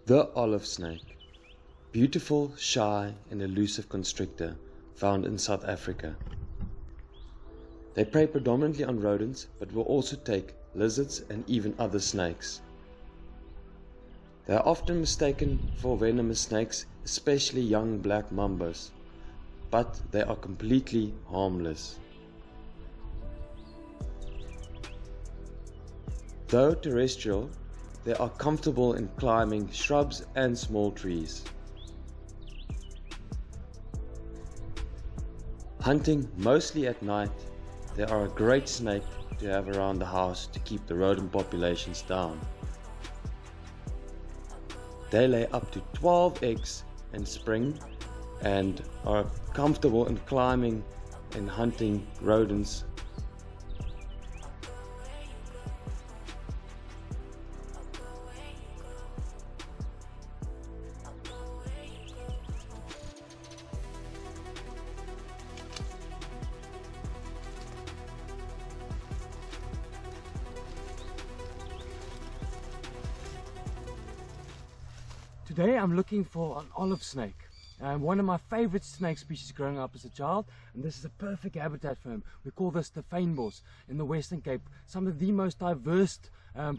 The olive snake. Beautiful, shy and elusive constrictor found in South Africa. They prey predominantly on rodents, but will also take lizards and even other snakes. They are often mistaken for venomous snakes, especially young black mambas, but they are completely harmless. Though terrestrial, they are comfortable in climbing shrubs and small trees. Hunting mostly at night, they are a great snake to have around the house to keep the rodent populations down. They lay up to 12 eggs in spring and are comfortable in climbing and hunting rodents. Today I'm looking for an olive snake, one of my favorite snake species growing up as a child, and this is a perfect habitat for him. We call this the Fynbos in the Western Cape, some of the most diverse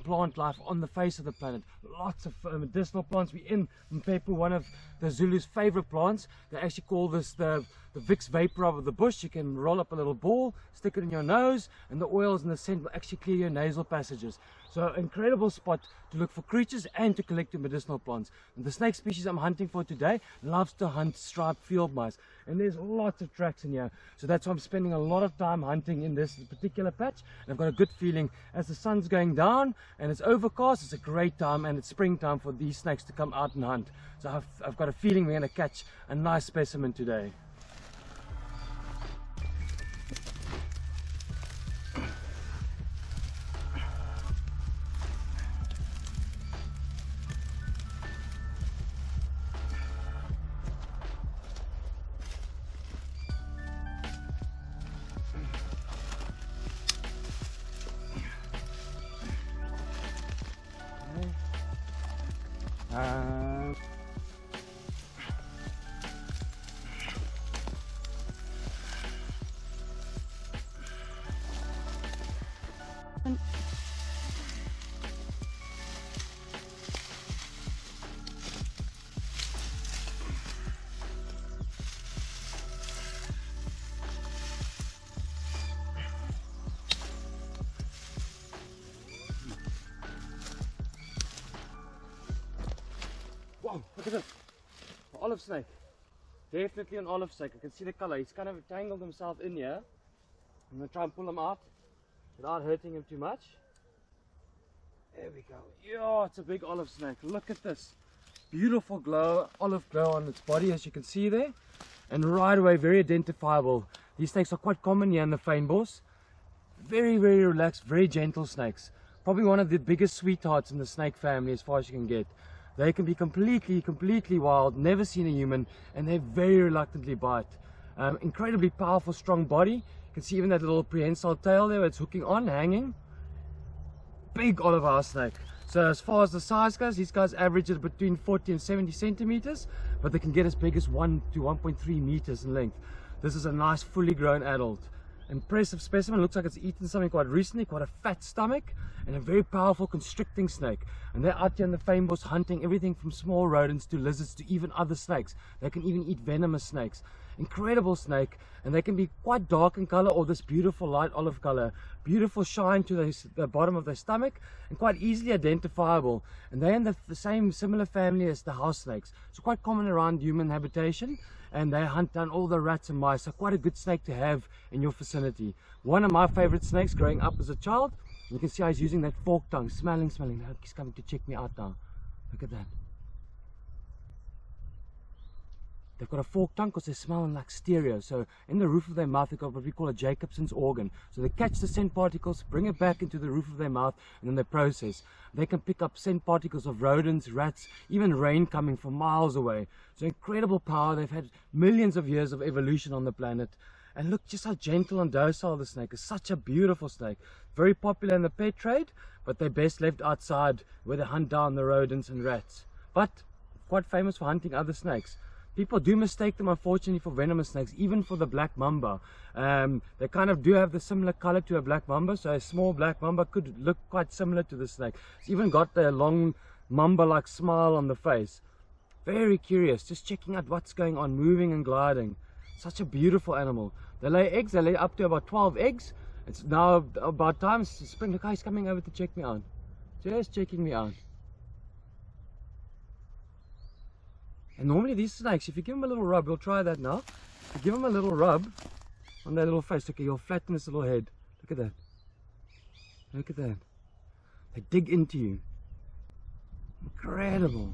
plant life on the face of the planet. Lots of medicinal plants. We're in Mpepu, one of the Zulu's favorite plants. They actually call this the Vicks vapor of the bush. You can roll up a little ball, stick it in your nose, and the oils and the scent will actually clear your nasal passages. So incredible spot to look for creatures and to collect your medicinal plants. And the snake species I'm hunting for today loves to hunt striped field mice, and there's lots of tracks in here, so that's why I'm spending a lot of time hunting in this particular patch. And I've got a good feeling as the sun's going down and it's overcast, it's a great time, and it's springtime for these snakes to come out and hunt. So I've got a feeling we're going to catch a nice specimen today. Wow, look at this. An olive snake. Definitely an olive snake. I can see the color. He's kind of tangled himself in here. I'm going to try and pull him out without hurting him too much. There we go. Yeah, it's a big olive snake. Look at this. Beautiful glow, olive glow on its body, as you can see there. And right away, very identifiable. These snakes are quite common here in the Fynbos. Very, very relaxed, very gentle snakes. Probably one of the biggest sweethearts in the snake family as far as you can get. They can be completely wild, never seen a human, and they very reluctantly bite. Incredibly powerful, strong body. You can see even that little prehensile tail there where it's hooking on, hanging. Big olive house snake. So as far as the size goes, these guys average at between 40 and 70 centimeters, but they can get as big as 1 to 1.3 meters in length. This is a nice fully grown adult. Impressive specimen. Looks like it's eaten something quite recently. Quite a fat stomach and a very powerful constricting snake. And they're out here in the Fynbos hunting everything from small rodents to lizards to even other snakes. They can even eat venomous snakes. Incredible snake, and they can be quite dark in color or this beautiful light olive color. Beautiful shine to the bottom of their stomach and quite easily identifiable. And they're in the same similar family as the house snakes. So quite common around human habitation, and they hunt down all the rats and mice. So quite a good snake to have in your vicinity. One of my favorite snakes growing up as a child. You can see how he's using that fork tongue, smelling. He's coming to check me out now. Look at that. They've got a forked tongue because they're smelling like stereo. So in the roof of their mouth, they've got what we call a Jacobson's organ. So they catch the scent particles, bring it back into the roof of their mouth, and then they process. They can pick up scent particles of rodents, rats, even rain coming from miles away. So incredible power. They've had millions of years of evolution on the planet. And look just how gentle and docile the snake is. Such a beautiful snake. Very popular in the pet trade, but they're best left outside where they hunt down the rodents and rats. but quite famous for hunting other snakes. People do mistake them, unfortunately, for venomous snakes, even for the black mamba. They kind of do have the similar color to a black mamba, so a small black mamba could look quite similar to the snake. It's even got the long mamba-like smile on the face. Very curious, just checking out what's going on, moving and gliding. Such a beautiful animal. They lay eggs, they lay up to about 12 eggs. It's now about time. Spring, look, he's coming over to check me out. Just checking me out. And normally these snakes, if you give them a little rub, we'll try that now. If you give them a little rub on their little face, okay, you'll flatten this little head. Look at that. Look at that. They dig into you. Incredible.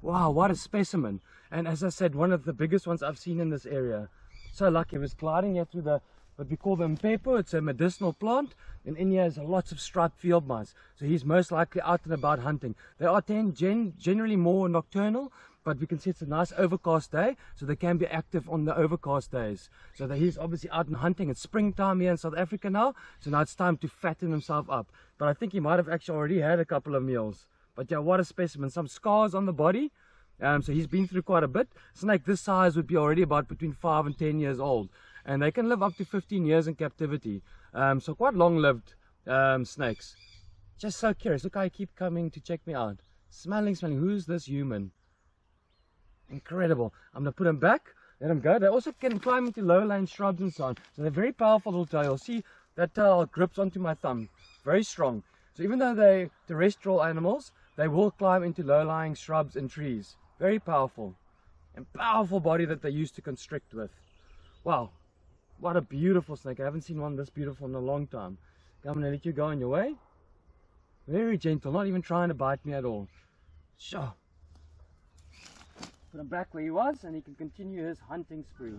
Wow, what a specimen. And as I said, one of the biggest ones I've seen in this area. So lucky. It was gliding here through the, what we call the Mpepo. It's a medicinal plant. And in here is lots of striped field mice. So he's most likely out and about hunting. They are generally more nocturnal, but we can see it's a nice overcast day, so they can be active on the overcast days. So that he's obviously out and hunting. It's springtime here in South Africa now, so now it's time to fatten himself up. But I think he might have actually already had a couple of meals. But yeah, what a specimen. Some scars on the body. So he's been through quite a bit. A snake this size would be already about between 5 and 10 years old. And they can live up to 15 years in captivity. So quite long-lived snakes. Just so curious. Look how I keep coming to check me out. Smelling. Who's this human? Incredible. I'm going to put them back. Let them go. They also can climb into low-lying shrubs and so on. So they're very powerful little tail. You'll see that tail grips onto my thumb. Very strong. So even though they're terrestrial animals, they will climb into low-lying shrubs and trees. Very powerful. And powerful body that they use to constrict with. Wow. What a beautiful snake. I haven't seen one this beautiful in a long time. I'm going to let you go on your way. Very gentle. Not even trying to bite me at all. Sure. Put him back where he was and he can continue his hunting spree.